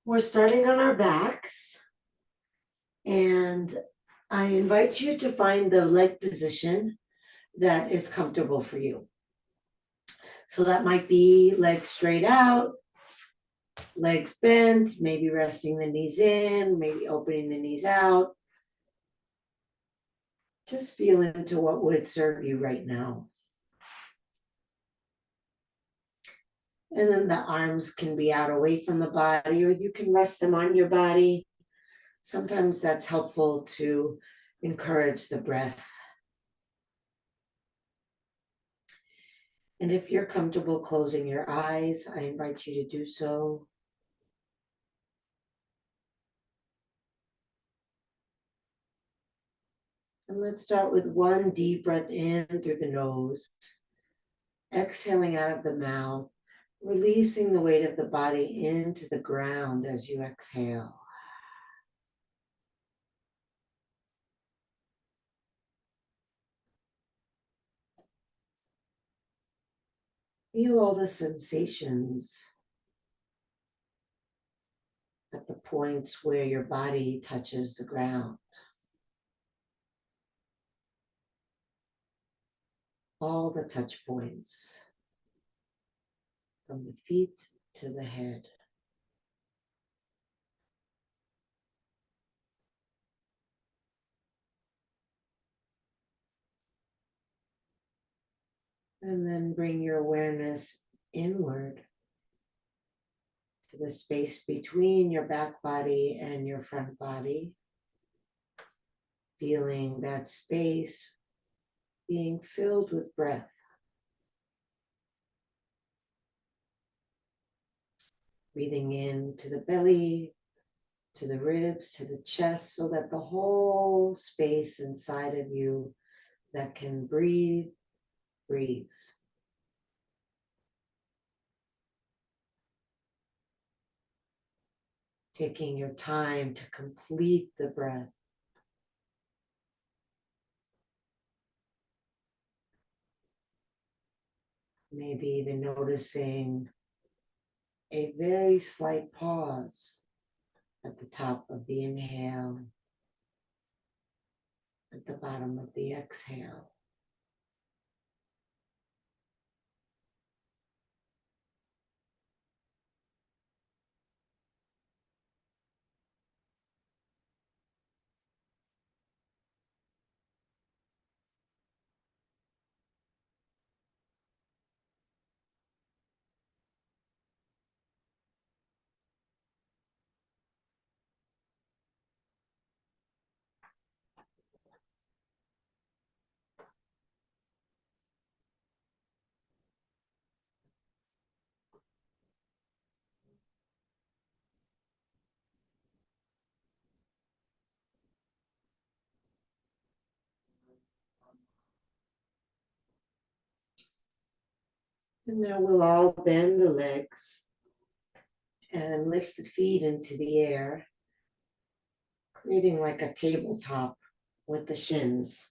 We're starting on our backs, and I invite you to find the leg position that is comfortable for you. So that might be legs straight out, legs bent, maybe resting the knees in, maybe opening the knees out. Just feel into what would serve you right now. And then the arms can be out away from the body, or you can rest them on your body. Sometimes that's helpful to encourage the breath. And if you're comfortable closing your eyes, I invite you to do so. And let's start with one deep breath in through the nose, exhaling out of the mouth, releasing the weight of the body into the ground as you exhale. Feel all the sensations at the points where your body touches the ground. All the touch points, from the feet to the head. And then bring your awareness inward to the space between your back body and your front body. Feeling that space being filled with breath. Breathing in to the belly, to the ribs, to the chest, so that the whole space inside of you that can breathe, breathes. Taking your time to complete the breath. Maybe even noticing a very slight pause at the top of the inhale, at the bottom of the exhale. And now we'll all bend the legs and lift the feet into the air, creating like a tabletop with the shins.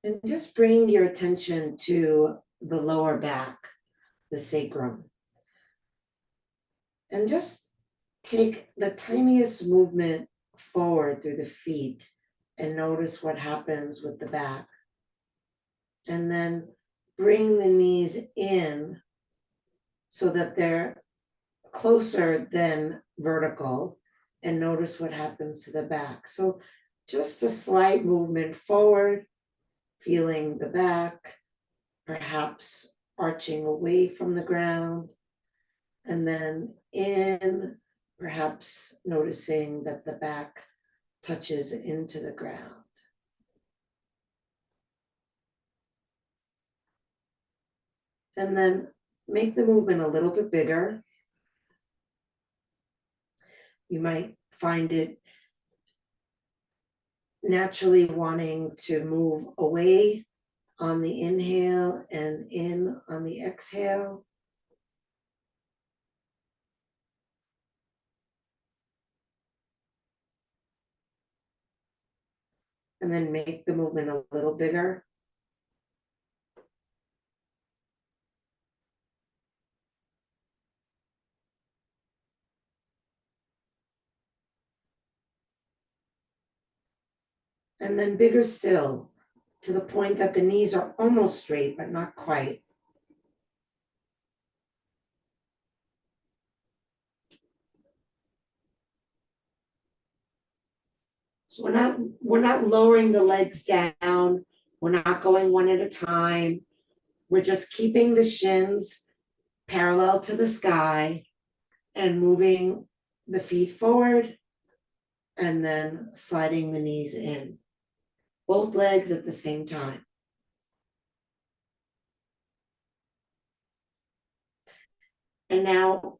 And just bring your attention to the lower back, the sacrum. And just take the tiniest movement forward through the feet and notice what happens with the back. And then bring the knees in so that they're closer than vertical, and notice what happens to the back. So just a slight movement forward, feeling the back, perhaps arching away from the ground, and then in, perhaps noticing that the back touches into the ground. And then make the movement a little bit bigger. You might find it naturally wanting to move away on the inhale and in on the exhale. And then make the movement a little bigger. And then bigger still, to the point that the knees are almost straight, but not quite. So we're not lowering the legs down. We're not going one at a time. We're just keeping the shins parallel to the sky and moving the feet forward and then sliding the knees in. Both legs at the same time. And now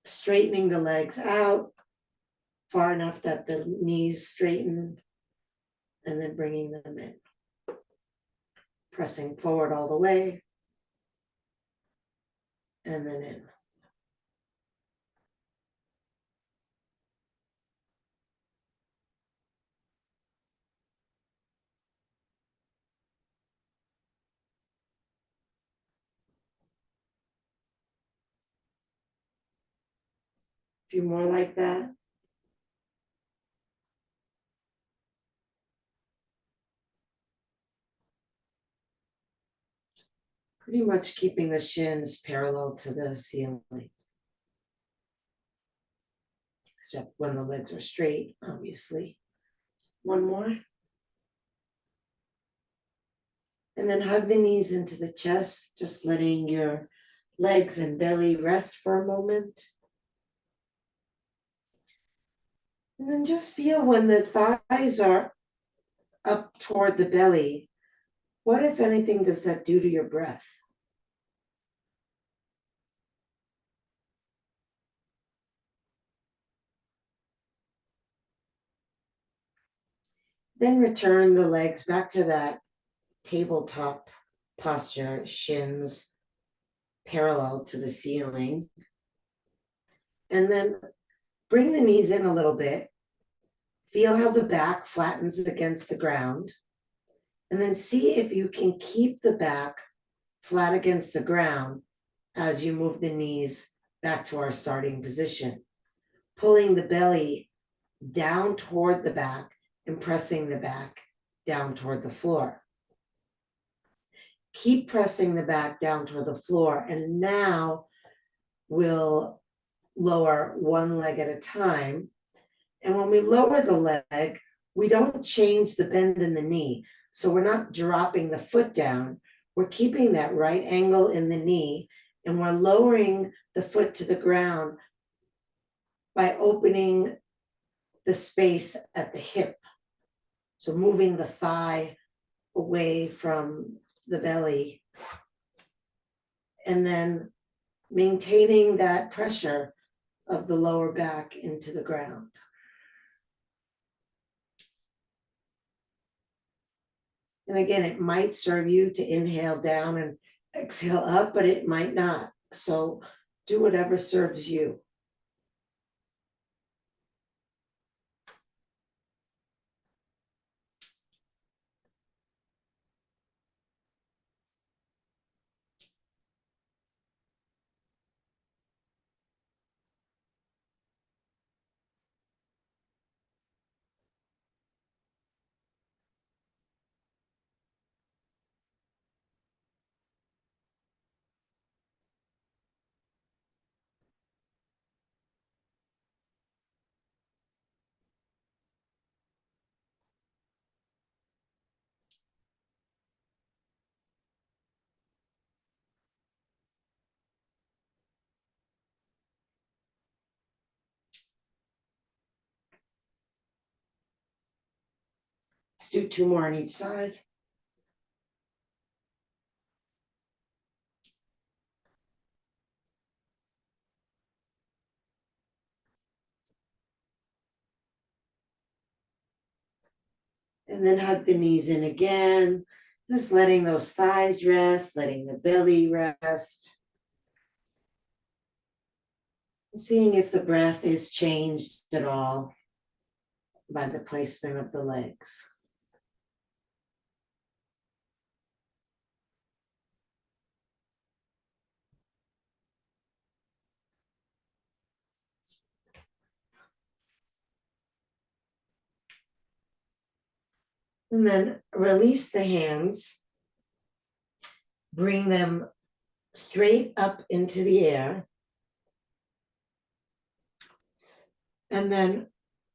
straightening the legs out far enough that the knees straighten and then bringing them in. Pressing forward all the way and then in. A few more like that. Pretty much keeping the shins parallel to the ceiling. Except when the legs are straight, obviously. One more. And then hug the knees into the chest, just letting your legs and belly rest for a moment. And then just feel when the thighs are up toward the belly, what, if anything, does that do to your breath? Then return the legs back to that tabletop posture, shins parallel to the ceiling. And then bring the knees in a little bit. Feel how the back flattens against the ground. And then see if you can keep the back flat against the ground as you move the knees back to our starting position. Pulling the belly down toward the back and pressing the back down toward the floor. Keep pressing the back down toward the floor, and now we'll lower one leg at a time. And when we lower the leg, we don't change the bend in the knee. So we're not dropping the foot down. We're keeping that right angle in the knee, and we're lowering the foot to the ground by opening the space at the hip. So moving the thigh away from the belly, and then maintaining that pressure of the lower back into the ground. And again, it might serve you to inhale down and exhale up, but it might not. So do whatever serves you. Let's do two more on each side. And then hug the knees in again, just letting those thighs rest, letting the belly rest. Seeing if the breath is changed at all by the placement of the legs. And then release the hands, bring them straight up into the air. And then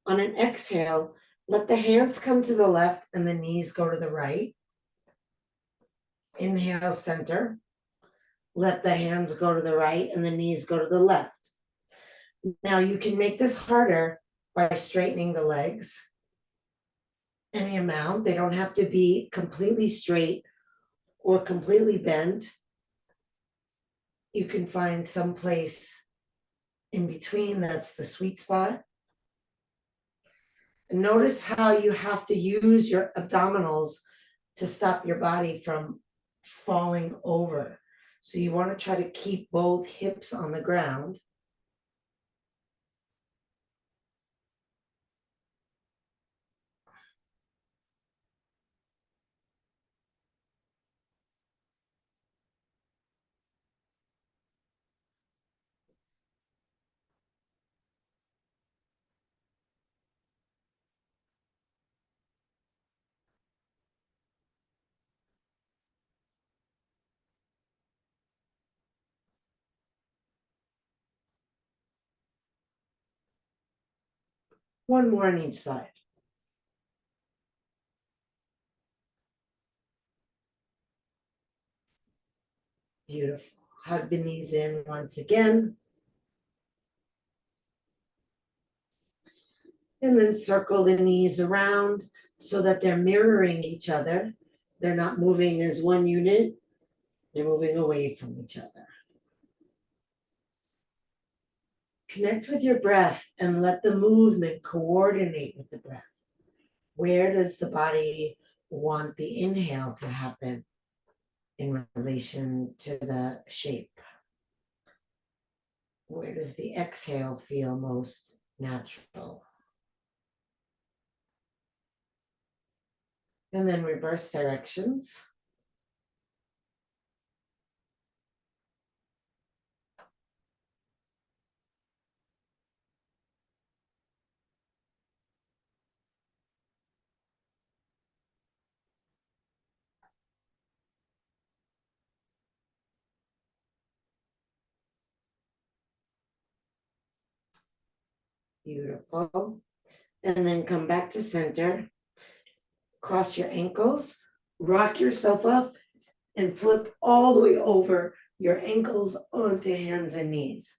on an exhale, let the hands come to the left and the knees go to the right. Inhale, center. Let the hands go to the right and the knees go to the left. Now you can make this harder by straightening the legs any amount. They don't have to be completely straight or completely bent. You can find some place in between that's the sweet spot. And notice how you have to use your abdominals to stop your body from falling over. So you want to try to keep both hips on the ground. One more on each side. Beautiful. Hug the knees in once again. And then circle the knees around so that they're mirroring each other. They're not moving as one unit. They're moving away from each other. Connect with your breath and let the movement coordinate with the breath. Where does the body want the inhale to happen in relation to the shape? Where does the exhale feel most natural? And then reverse directions. Beautiful. And then come back to center. Cross your ankles, rock yourself up, and flip all the way over your ankles onto hands and knees.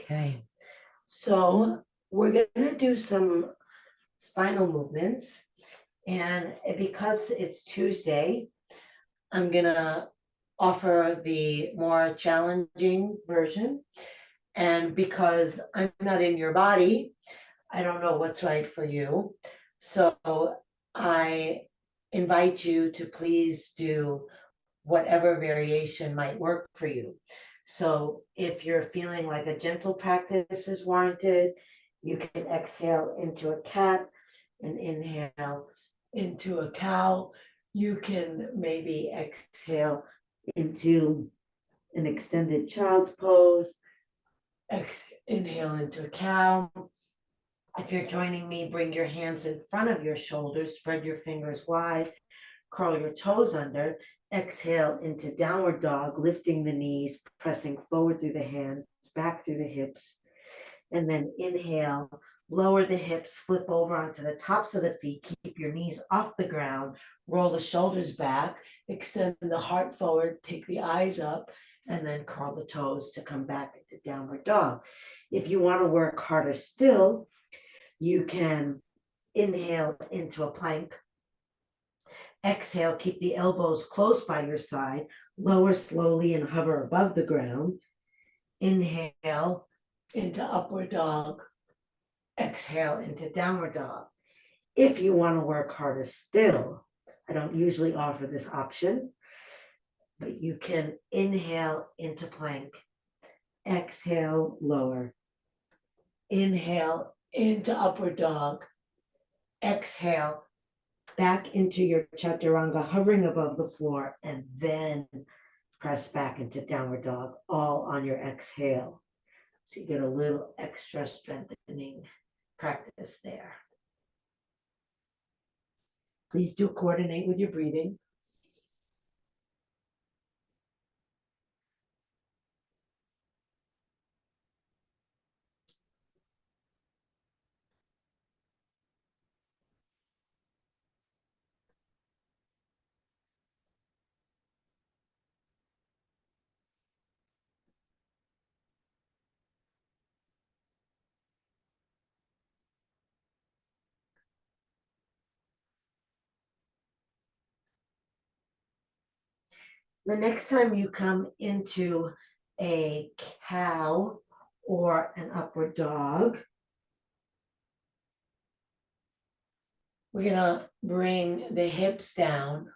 Okay, so we're going to do some spinal movements. And because it's Tuesday, I'm going to offer the more challenging version. And because I'm not in your body, I don't know what's right for you. So I invite you to please do whatever variation might work for you. So if you're feeling like a gentle practice is warranted, you can exhale into a cat and inhale into a cow. You can maybe exhale into an extended child's pose. Inhale into a cow. If you're joining me, bring your hands in front of your shoulders, spread your fingers wide, curl your toes under. Exhale into downward dog, lifting the knees, pressing forward through the hands, back through the hips. And then inhale, lower the hips, flip over onto the tops of the feet, keep your knees off the ground, roll the shoulders back, extend the heart forward, take the eyes up, and then curl the toes to come back into downward dog. If you want to work harder still, you can inhale into a plank. Exhale, keep the elbows close by your side, lower slowly and hover above the ground. Inhale into upward dog. Exhale into downward dog. If you want to work harder still, I don't usually offer this option, but you can inhale into plank, Exhale, lower. Inhale into upward dog. Exhale, back into your chaturanga, hovering above the floor, and then press back into downward dog, all on your exhale. So you get a little extra strengthening practice there. Please do coordinate with your breathing. The next time you come into a cow or an upward dog, we're gonna bring the hips down.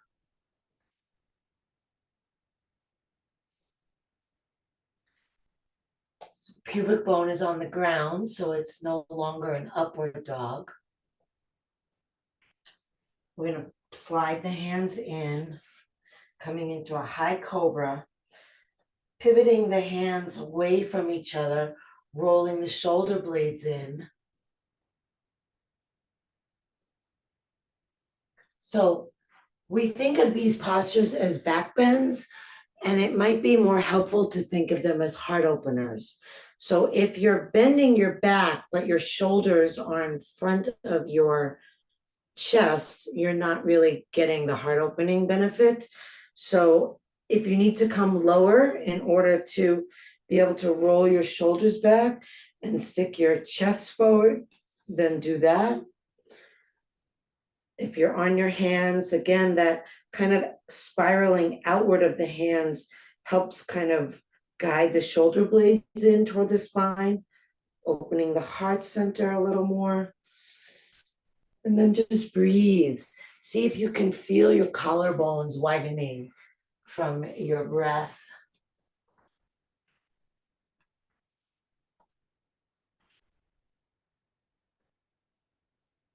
So pubic bone is on the ground, so it's no longer an upward dog. We're gonna slide the hands in, coming into a high cobra, pivoting the hands away from each other, rolling the shoulder blades in. So we think of these postures as back bends, and it might be more helpful to think of them as heart openers. So if you're bending your back, but your shoulders are in front of your chest, you're not really getting the heart opening benefit. So if you need to come lower in order to be able to roll your shoulders back and stick your chest forward, then do that. If you're on your hands, again, that kind of spiraling outward of the hands helps kind of guide the shoulder blades in toward the spine, opening the heart center a little more. And then just breathe. See if you can feel your collarbones widening from your breath.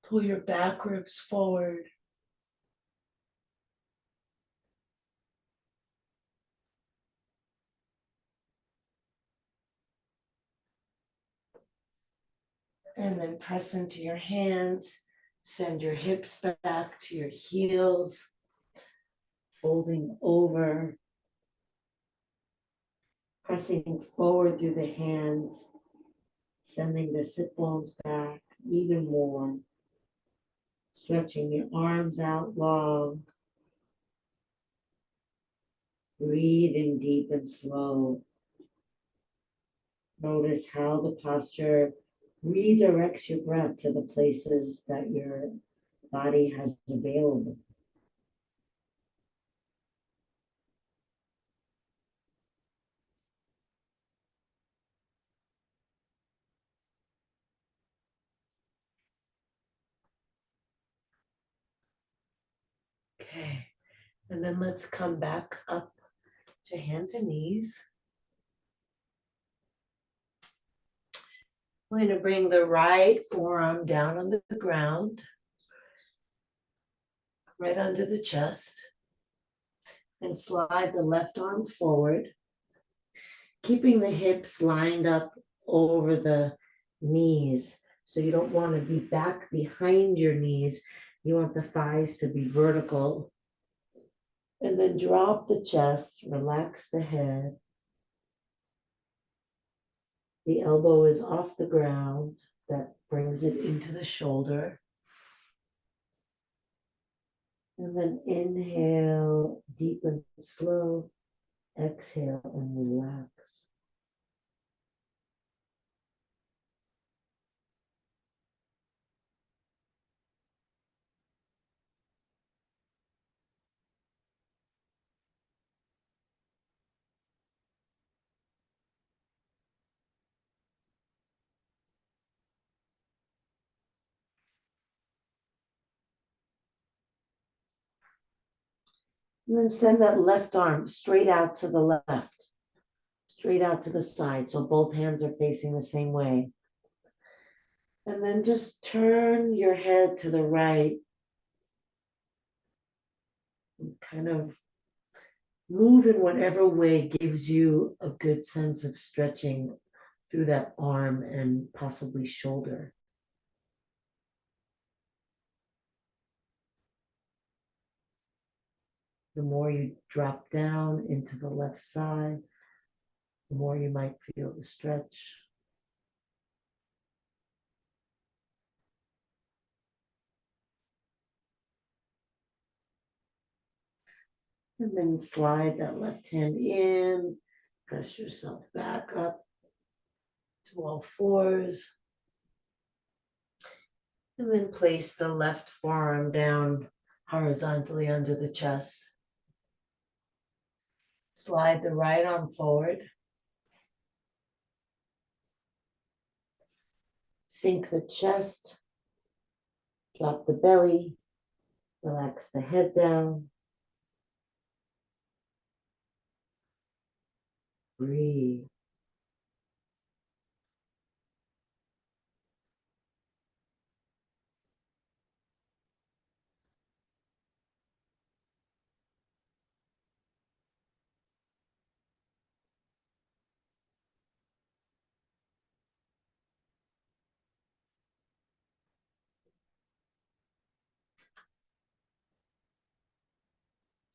Pull your back ribs forward. And then press into your hands. Send your hips back to your heels. Folding over. Pressing forward through the hands. Sending the sit bones back even more. Stretching your arms out long. Breathing deep and slow. Notice how the posture redirects your breath to the places that your body has available. Okay, and then let's come back up to hands and knees. We're going to bring the right forearm down on the ground, right under the chest, and slide the left arm forward, keeping the hips lined up over the knees. So you don't want to be back behind your knees. You want the thighs to be vertical. And then drop the chest, relax the head. The elbow is off the ground. That brings it into the shoulder. And then inhale, deep and slow. Exhale and relax. And then send that left arm straight out to the left. straight out to the side. So both hands are facing the same way. And then just turn your head to the right. And kind of move in whatever way gives you a good sense of stretching through that arm and possibly shoulder. The more you drop down into the left side, the more you might feel the stretch. And then slide that left hand in, press yourself back up to all fours. And then place the left forearm down horizontally under the chest. Slide the right arm forward. Sink the chest. Drop the belly. Relax the head down. Breathe.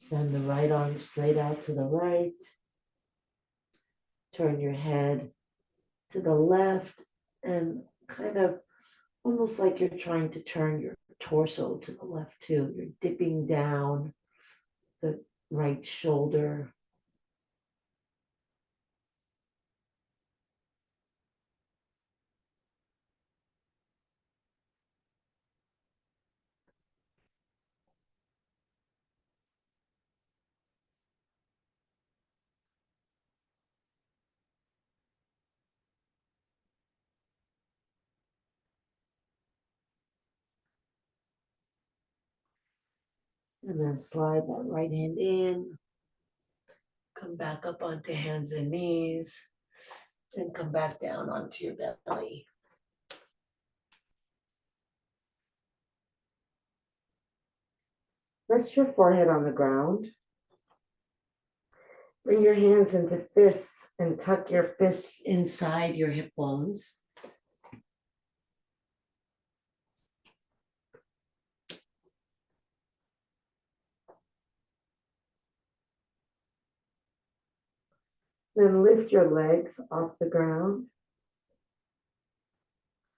Send the right arm straight out to the right. Turn your head to the left and kind of almost like you're trying to turn your torso to the left too. You're dipping down the right shoulder. And then slide that right hand in. Come back up onto hands and knees. And come back down onto your belly. Rest your forehead on the ground. Bring your hands into fists and tuck your fists inside your hip bones. Then lift your legs off the ground.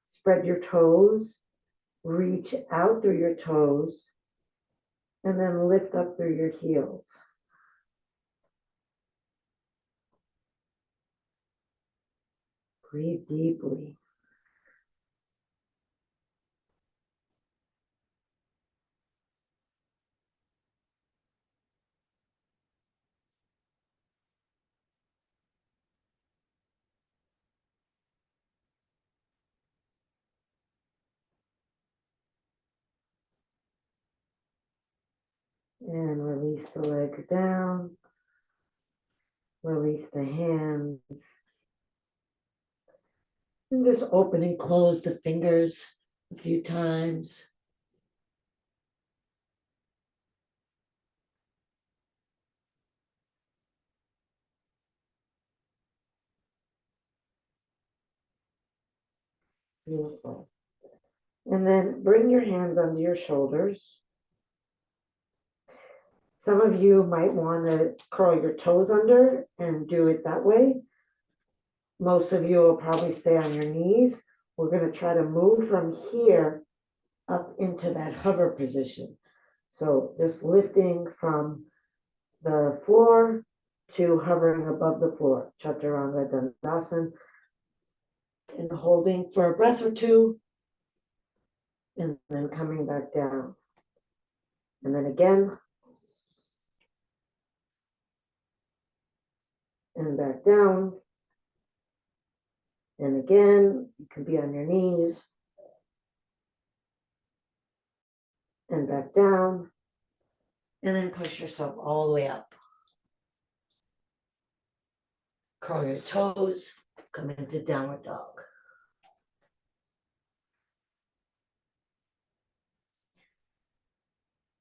Spread your toes. Reach out through your toes. And then lift up through your heels. Breathe deeply. And release the legs down. Release the hands. And just open and close the fingers a few times. Beautiful. And then bring your hands under your shoulders. Some of you might want to curl your toes under and do it that way. Most of you will probably stay on your knees. We're going to try to move from here up into that hover position. So just lifting from the floor to hovering above the floor, Chaturanga Dandasana, and holding for a breath or two, and then coming back down. And then again, and back down. And again, you can be on your knees, and back down, and then push yourself all the way up. Curl your toes, come into downward dog.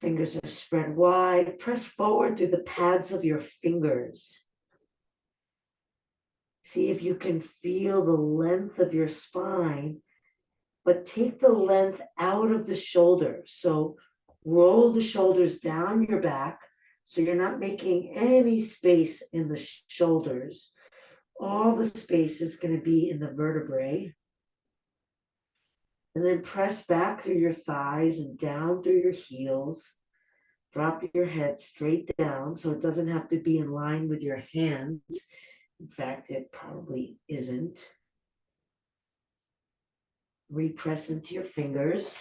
Fingers are spread wide. Press forward through the pads of your fingers. See if you can feel the length of your spine, but take the length out of the shoulders. So roll the shoulders down your back so you're not making any space in the shoulders. All the space is going to be in the vertebrae. And then press back through your thighs and down through your heels. Drop your head straight down so it doesn't have to be in line with your hands. In fact, it probably isn't. Repress into your fingers.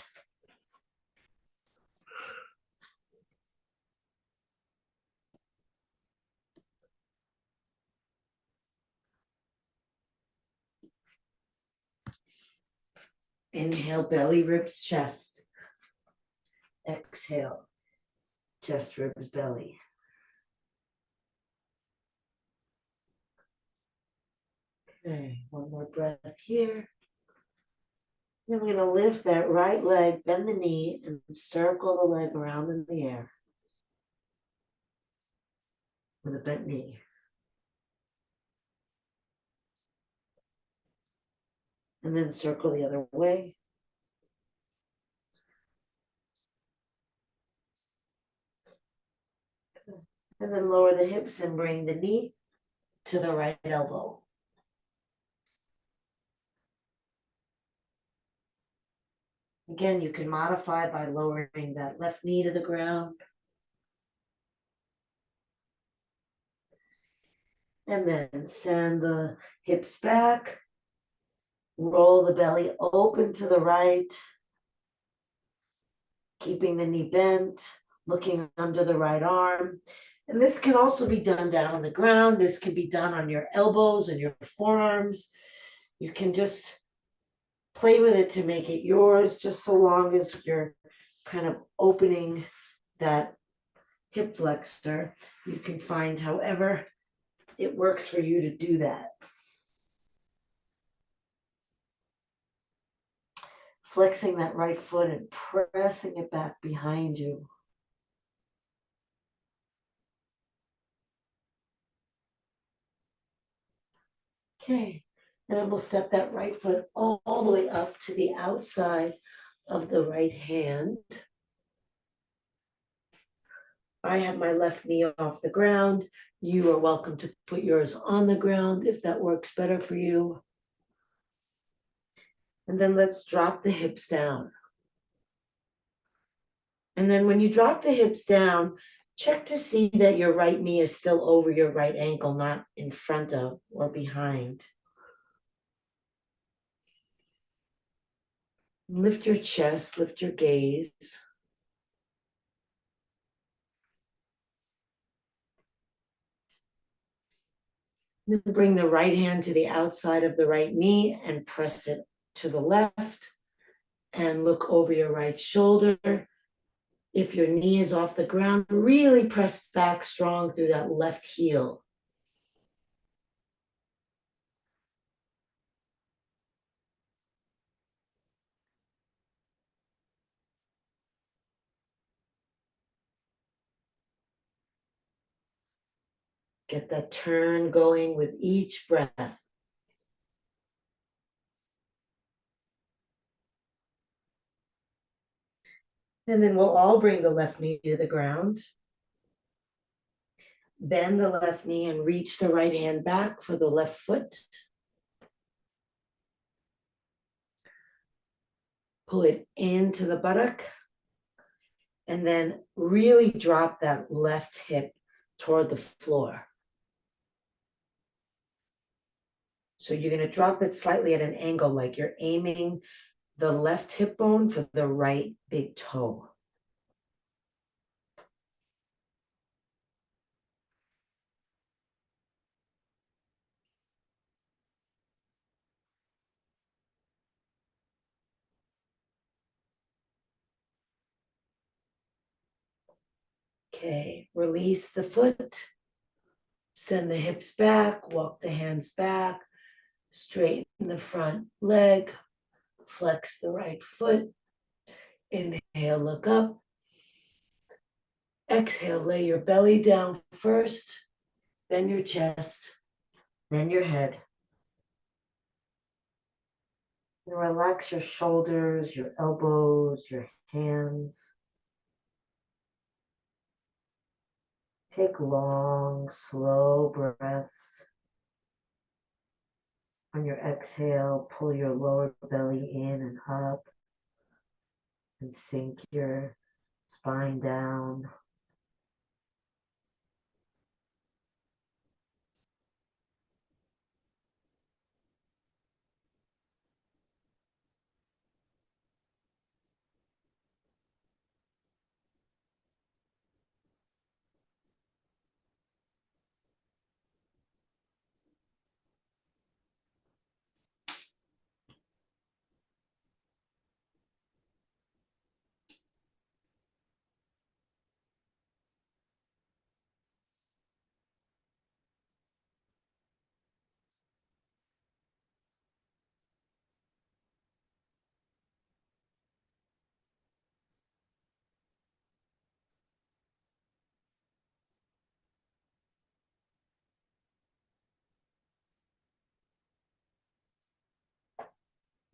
Inhale, belly, ribs, chest. Exhale, chest, ribs, belly. Okay, one more breath here. Then we're going to lift that right leg, bend the knee, and circle the leg around in the air with a bent knee. And then circle the other way. And then lower the hips and bring the knee to the right elbow. Again, you can modify by lowering that left knee to the ground. And then send the hips back. Roll the belly open to the right. Keeping the knee bent, looking under the right arm. And this can also be done down on the ground. This can be done on your elbows and your forearms. You can just play with it to make it yours, just so long as you're kind of opening that hip flexor. You can find however it works for you to do that. Flexing that right foot and pressing it back behind you. Okay, and then we'll step that right foot all the way up to the outside of the right hand. I have my left knee off the ground. You are welcome to put yours on the ground if that works better for you. And then let's drop the hips down. And then when you drop the hips down, check to see that your right knee is still over your right ankle, not in front of or behind. Lift your chest, lift your gaze. Then bring the right hand to the outside of the right knee and press it to the left. And look over your right shoulder. If your knee is off the ground, really press back strong through that left heel. Get that turn going with each breath. And then we'll all bring the left knee to the ground. Bend the left knee and reach the right hand back for the left foot. Pull it into the buttock. And then really drop that left hip toward the floor. So you're going to drop it slightly at an angle, like you're aiming the left hip bone for the right big toe. Okay, release the foot. Send the hips back, walk the hands back, straighten the front leg, flex the right foot. Inhale, look up. Exhale, lay your belly down first, then your chest, then your head. And relax your shoulders, your elbows, your hands. Take long, slow breaths. On your exhale, pull your lower belly in and up and sink your spine down.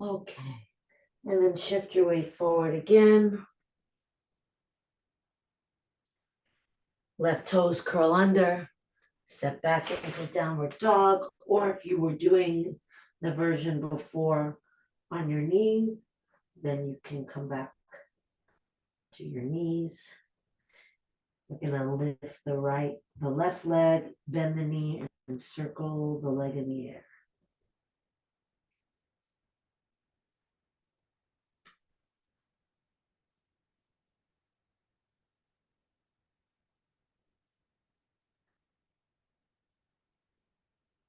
Okay. And then shift your weight forward again. Left toes curl under. Step back into downward dog. Or if you were doing the version before on your knee, then you can come back to your knees. We're gonna lift the left leg, bend the knee, and circle the leg in the air.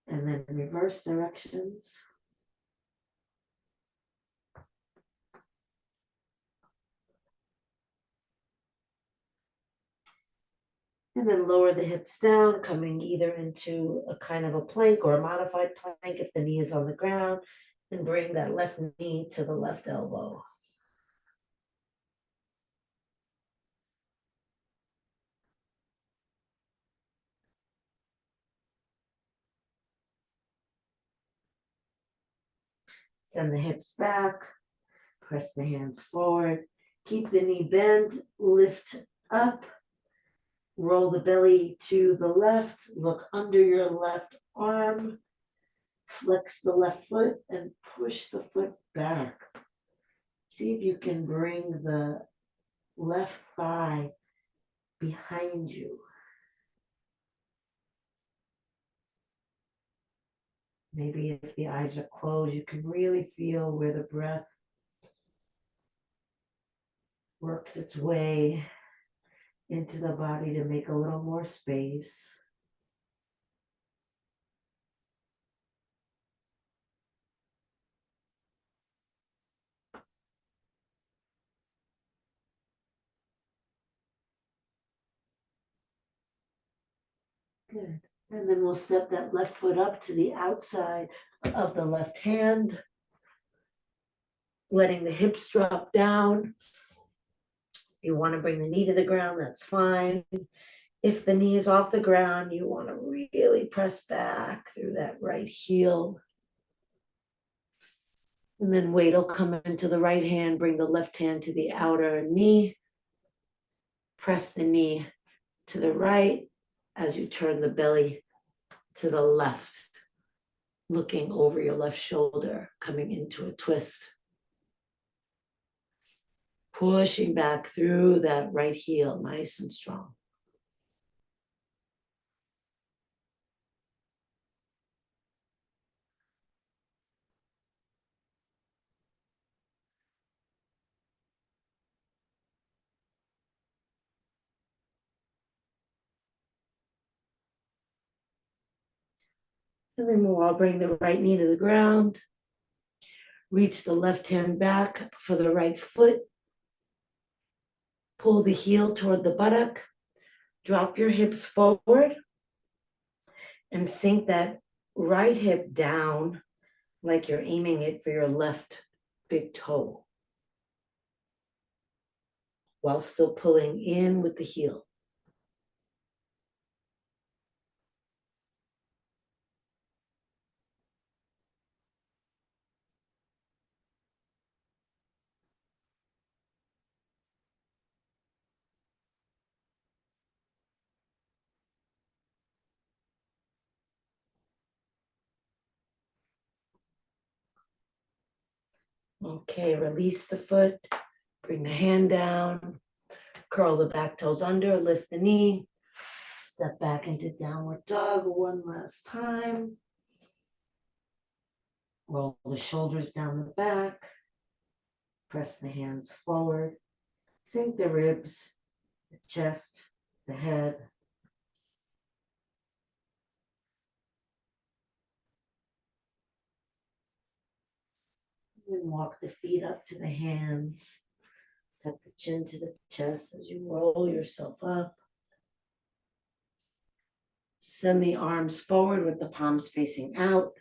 And then reverse directions. And then lower the hips down, coming either into a kind of a plank or a modified plank if the knee is on the ground, and bring that left knee to the left elbow. Send the hips back, press the hands forward, keep the knee bent, lift up, roll the belly to the left, look under your left arm, flex the left foot and push the foot back. See if you can bring the left thigh behind you. Maybe if the eyes are closed, you can really feel where the breath works its way into the body to make a little more space. Good. And then we'll step that left foot up to the outside of the left hand, letting the hips drop down. You want to bring the knee to the ground, that's fine. If the knee is off the ground, you want to really press back through that right heel. And then weight will come into the right hand, bring the left hand to the outer knee. Press the knee to the right as you turn the belly to the left, looking over your left shoulder, coming into a twist. Pushing back through that right heel, nice and strong. And then we'll all bring the right knee to the ground. Reach the left hand back for the right foot. Pull the heel toward the buttock. Drop your hips forward. and sink that right hip down like you're aiming it for your left big toe while still pulling in with the heel. Okay, release the foot, bring the hand down, curl the back toes under, lift the knee, step back into downward dog one last time. Roll the shoulders down the back, press the hands forward, sink the ribs, the chest, the head. And walk the feet up to the hands. Tuck the chin to the chest as you roll yourself up. Send the arms forward with the palms facing out.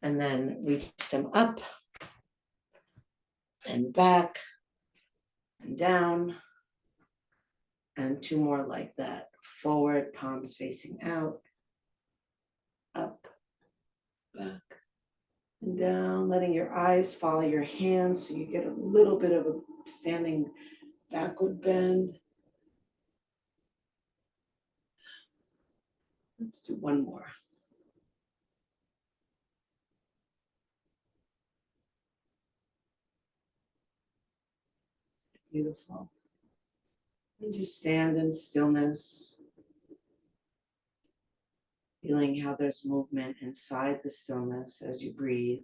And then reach them up and back and down. And two more like that. Forward, palms facing out. Up, back, and down. Letting your eyes follow your hands so you get a little bit of a standing backward bend. Let's do one more. Beautiful. And just stand in stillness, feeling how there's movement inside the stillness as you breathe.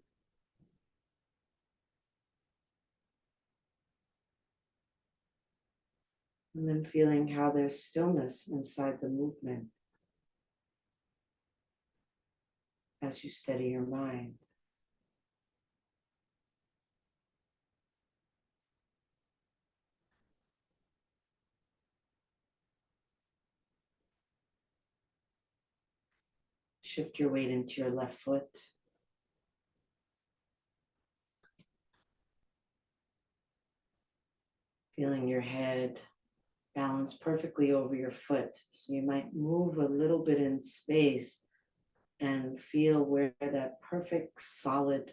And then feeling how there's stillness inside the movement as you steady your mind. Shift your weight into your left foot. Feeling your head balance perfectly over your foot. So you might move a little bit in space and feel where that perfect solid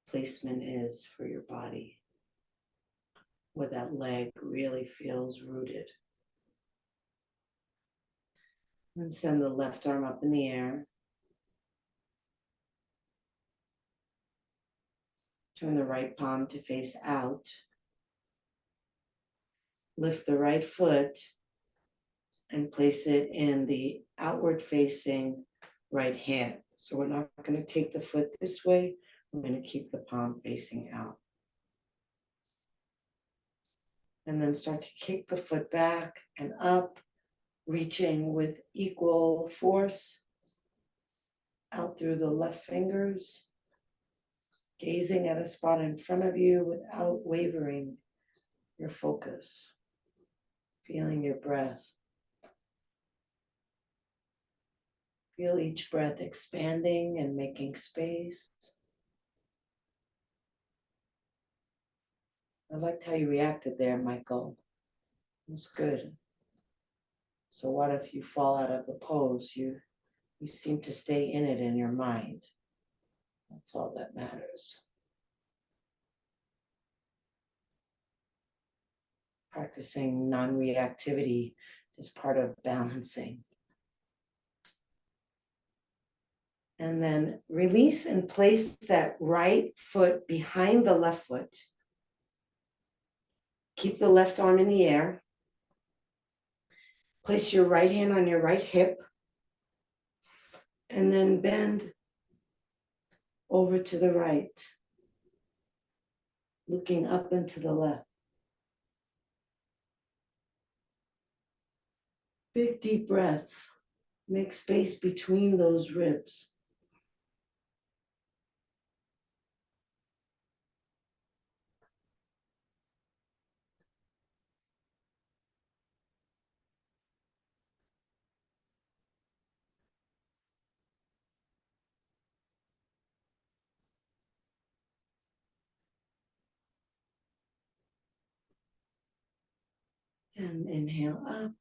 placement is for your body, where that leg really feels rooted. And send the left arm up in the air. Turn the right palm to face out. Lift the right foot and place it in the outward facing right hand. So we're not going to take the foot this way. We're going to keep the palm facing out. And then start to kick the foot back and up, reaching with equal force out through the left fingers, gazing at a spot in front of you without wavering your focus, feeling your breath. Feel each breath expanding and making space. I liked how you reacted there, Michael. It was good. So what if you fall out of the pose? You seem to stay in it in your mind. That's all that matters. Practicing non-reactivity is part of balancing. And then release and place that right foot behind the left foot. Keep the left arm in the air. Place your right hand on your right hip. And then bend over to the right, looking up and to the left. Big deep breath. Make space between those ribs. And inhale up.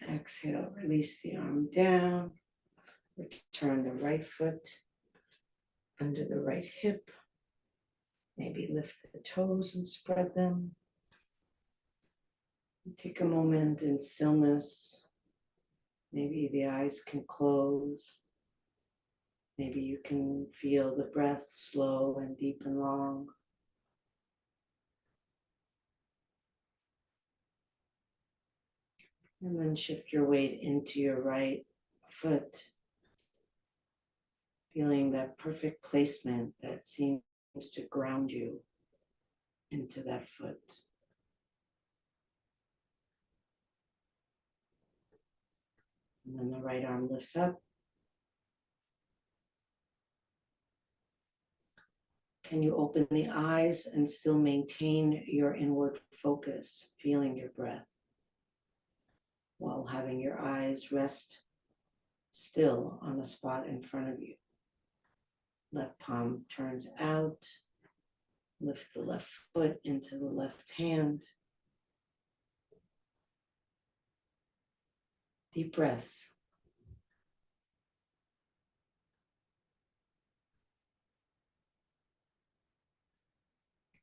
Exhale, release the arm down. Return the right foot under the right hip. Maybe lift the toes and spread them. Take a moment in stillness. Maybe the eyes can close. Maybe you can feel the breath slow and deep and long. And then shift your weight into your right foot, feeling that perfect placement that seems to ground you into that foot. And then the right arm lifts up. Can you open the eyes and still maintain your inward focus, feeling your breath, while having your eyes rest still on a spot in front of you? Left palm turns out. Lift the left foot into the left hand. Deep breaths.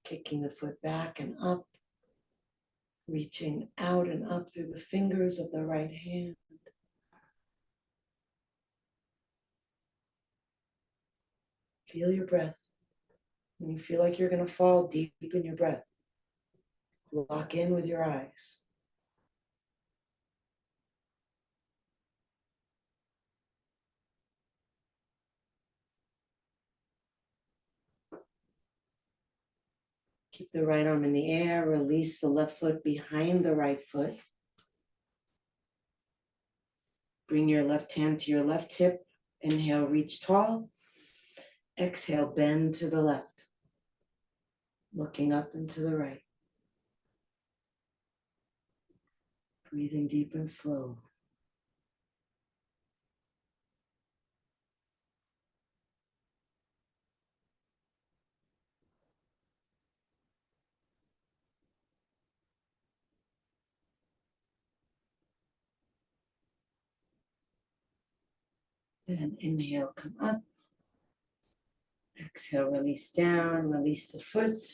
Kicking the foot back and up. Reaching out and up through the fingers of the right hand. Feel your breath. When you feel like you're going to fall, deep in your breath. Lock in with your eyes. Keep the right arm in the air. Release the left foot behind the right foot. Bring your left hand to your left hip. Inhale, reach tall. Exhale, bend to the left. Looking up and to the right. Breathing deep and slow. Then inhale, come up. Exhale, release down, release the foot.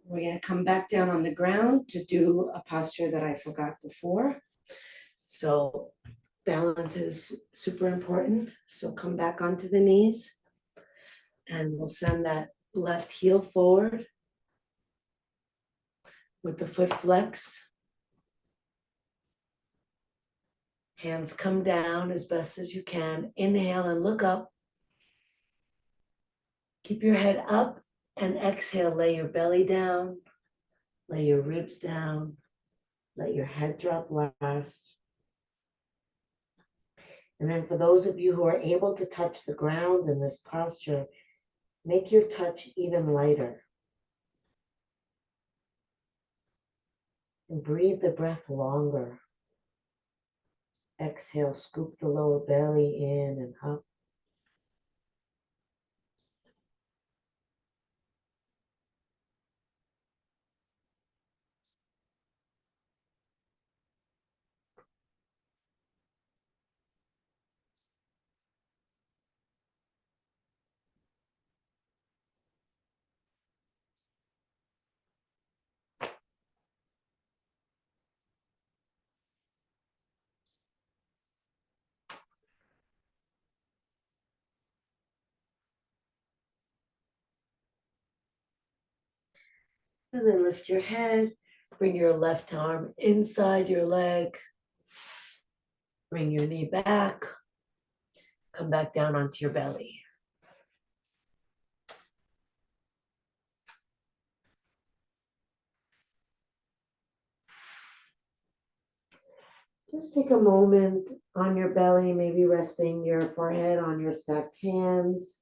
We're going to come back down on the ground to do a posture that I forgot before. So balance is super important. So come back onto the knees and we'll send that left heel forward with the foot flexed. Hands come down as best as you can. Inhale and look up. Keep your head up and exhale. Lay your belly down. Lay your ribs down. Let your head drop last. And then for those of you who are able to touch the ground in this posture, make your touch even lighter. And breathe the breath longer. Exhale, scoop the lower belly in and up. And then lift your head. Bring your left arm inside your leg. Bring your knee back. Come back down onto your belly. Just take a moment on your belly, maybe resting your forehead on your stacked hands.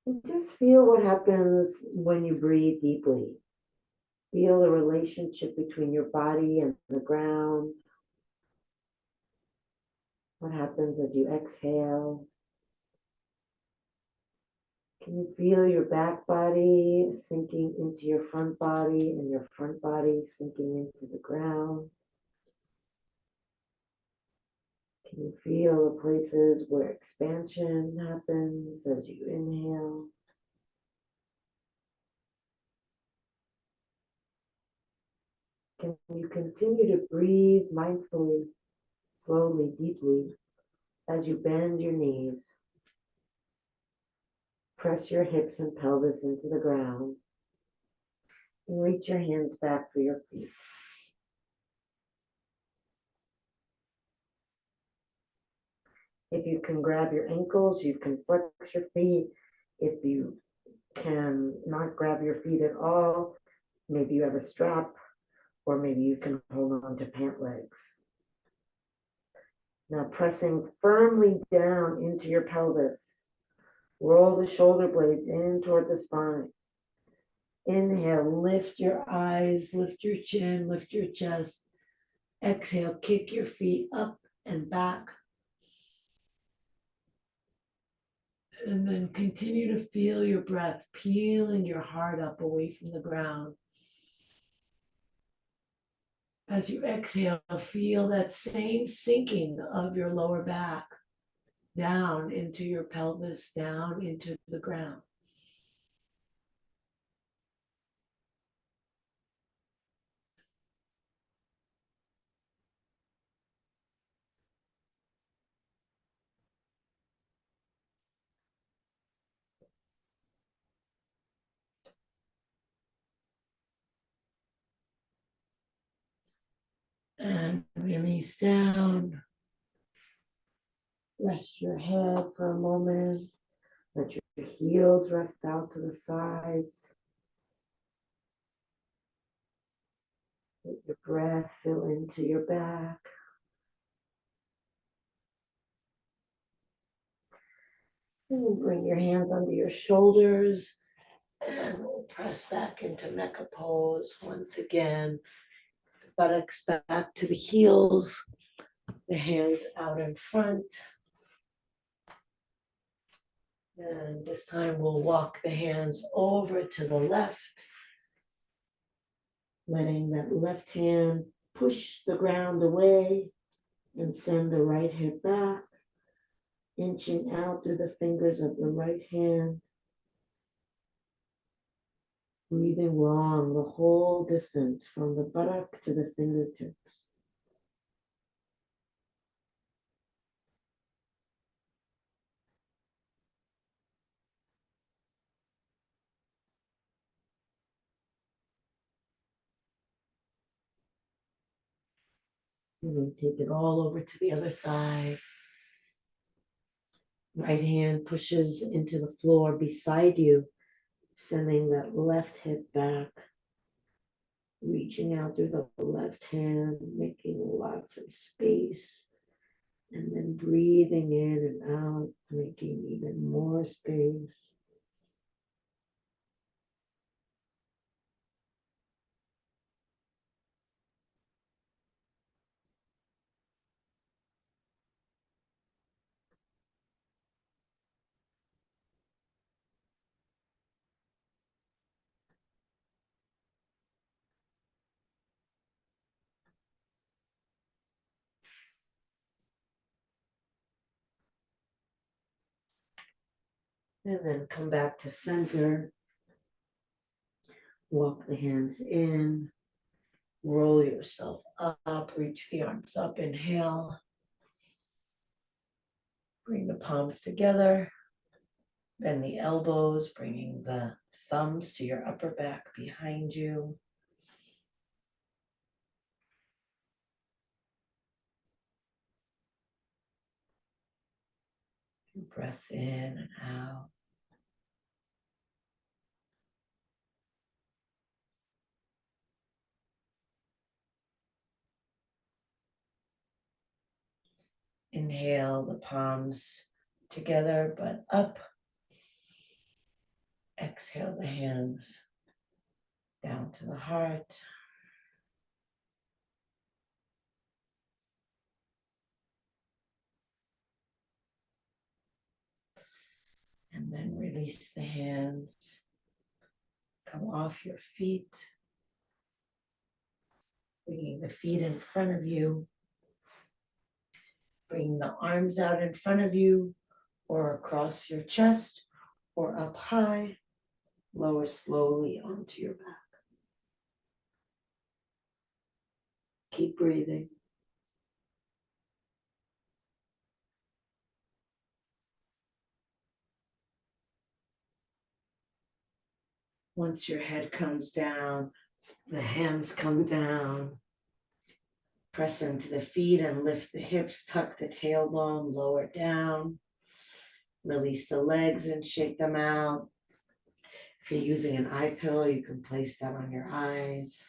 And just feel what happens when you breathe deeply. Feel the relationship between your body and the ground. What happens as you exhale? Can you feel your back body sinking into your front body and your front body sinking into the ground? Can you feel the places where expansion happens as you inhale? Can you continue to breathe mindfully, slowly, deeply, as you bend your knees? Press your hips and pelvis into the ground and reach your hands back for your feet. If you can grab your ankles, you can flex your feet. If you can not grab your feet at all, maybe you have a strap, or maybe you can hold on to pant legs. Now pressing firmly down into your pelvis, roll the shoulder blades in toward the spine. Inhale, lift your eyes, lift your chin, lift your chest. Exhale, kick your feet up and back. And then continue to feel your breath peeling your heart up away from the ground. As you exhale, feel that same sinking of your lower back down into your pelvis, down into the ground. And release down. Rest your head for a moment. Let your heels rest out to the sides. Let your breath fill into your back. And bring your hands under your shoulders. And we'll press back into Mecha pose once again. Buttocks back to the heels. The hands out in front. And this time we'll walk the hands over to the left, letting that left hand push the ground away and send the right hip back, inching out through the fingers of the right hand. Breathing long the whole distance from the buttock to the fingertips. And then take it all over to the other side. Right hand pushes into the floor beside you, sending that left hip back, reaching out through the left hand, making lots of space, and then breathing in and out, making even more space. And then come back to center. Walk the hands in. Roll yourself up. Reach the arms up. Inhale. Bring the palms together. Bend the elbows, bringing the thumbs to your upper back behind you. Breaths in and out. Inhale the palms together but up. Exhale the hands down to the heart. And then release the hands. Come off your feet. Bringing the feet in front of you. Bring the arms out in front of you or across your chest or up high. Lower slowly onto your back. Keep breathing. Once your head comes down, the hands come down. Press into the feet and lift the hips, tuck the tailbone, lower down. Release the legs and shake them out. If you're using an eye pillow, you can place that on your eyes.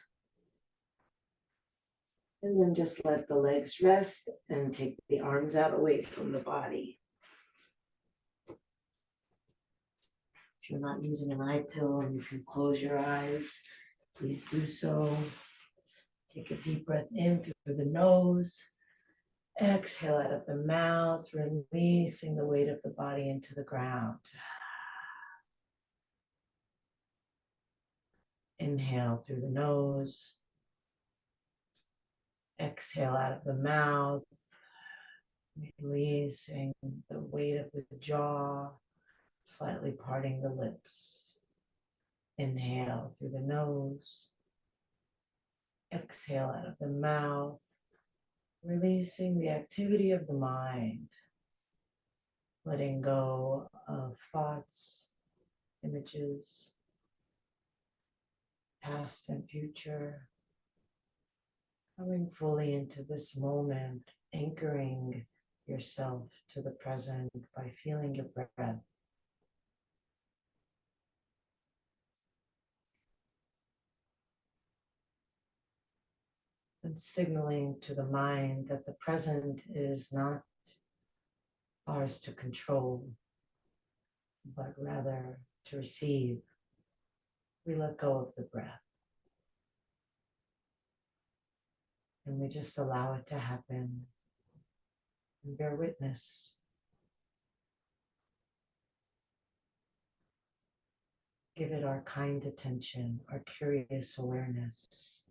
And then just let the legs rest and take the arms out away from the body. If you're not using an eye pillow and you can close your eyes, please do so. Take a deep breath in through the nose. Exhale out of the mouth, releasing the weight of the body into the ground. Inhale through the nose. Exhale out of the mouth, releasing the weight of the jaw, slightly parting the lips. Inhale through the nose. Exhale out of the mouth, releasing the activity of the mind, letting go of thoughts, images, past and future, coming fully into this moment, anchoring yourself to the present by feeling your breath. And signaling to the mind that the present is not ours to control, but rather to receive. We let go of the breath. And we just allow it to happen and bear witness. Give it our kind attention, our curious awareness.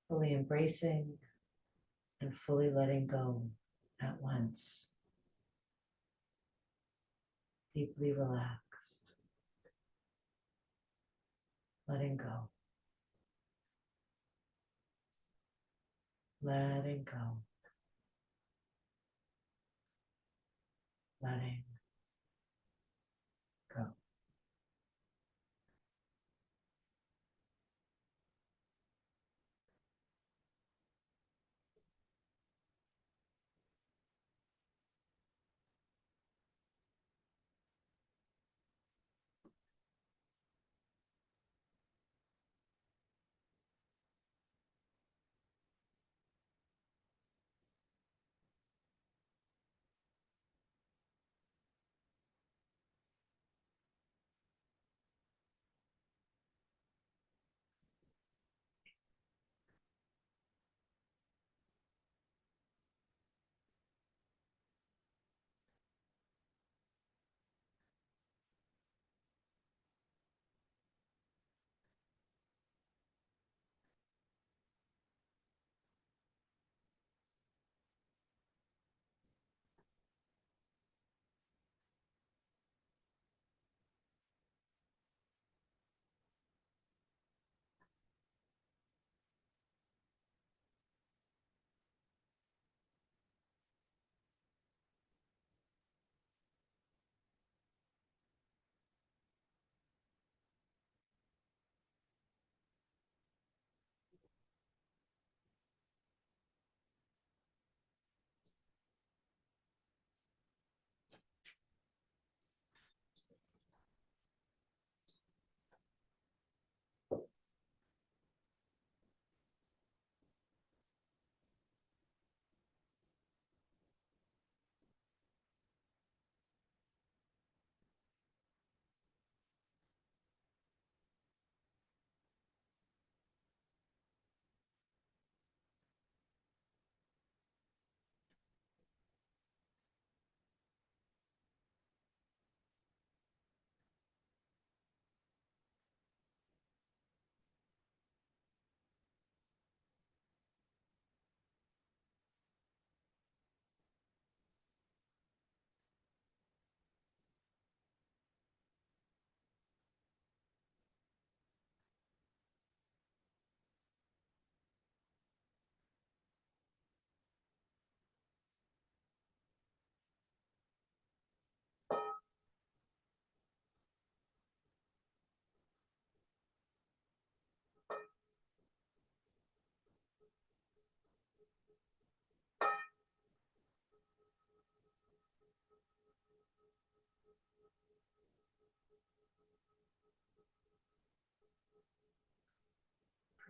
Fully embracing and fully letting go at once. Deeply relaxed. Letting go. Letting go. Letting go.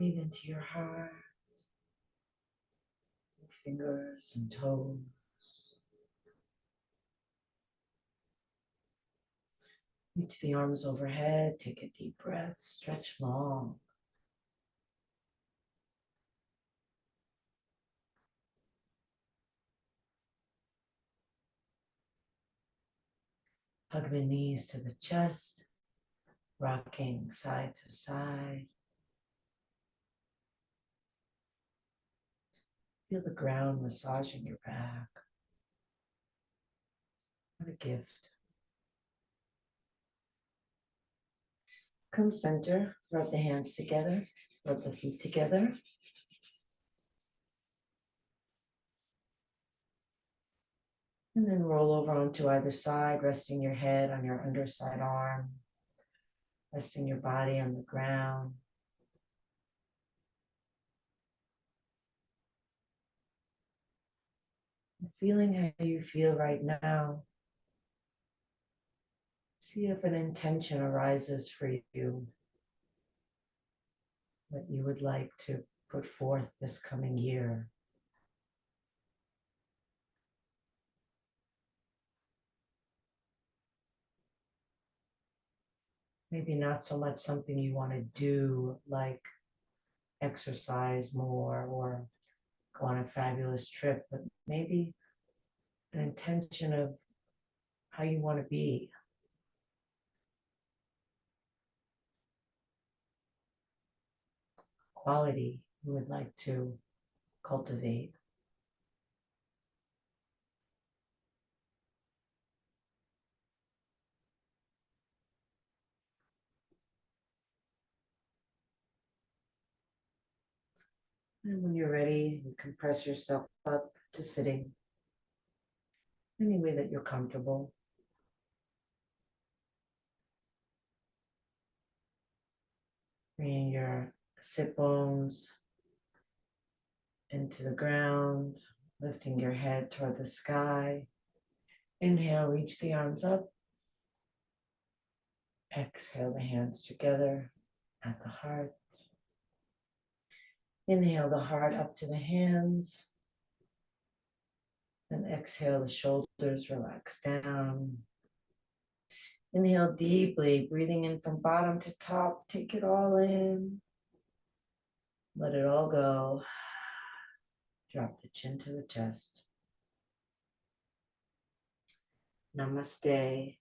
Breathe into your heart, your fingers and toes. Reach the arms overhead, take a deep breath, stretch long. Hug the knees to the chest, rocking side to side. Feel the ground massaging your back. What a gift. Come center, rub the hands together, rub the feet together. And then roll over onto either side, resting your head on your underside arm, resting your body on the ground. Feeling how you feel right now. See if an intention arises for you that you would like to put forth this coming year. Maybe not so much something you want to do, like exercise more or go on a fabulous trip, but maybe an intention of how you want to be. Quality you would like to cultivate. And when you're ready, you can press yourself up to sitting any way that you're comfortable. Bringing your sit bones into the ground, lifting your head toward the sky. Inhale, reach the arms up. Exhale, the hands together at the heart. Inhale the heart up to the hands. And exhale, the shoulders relax down. Inhale deeply, breathing in from bottom to top. Take it all in. Let it all go. Drop the chin to the chest. Namaste.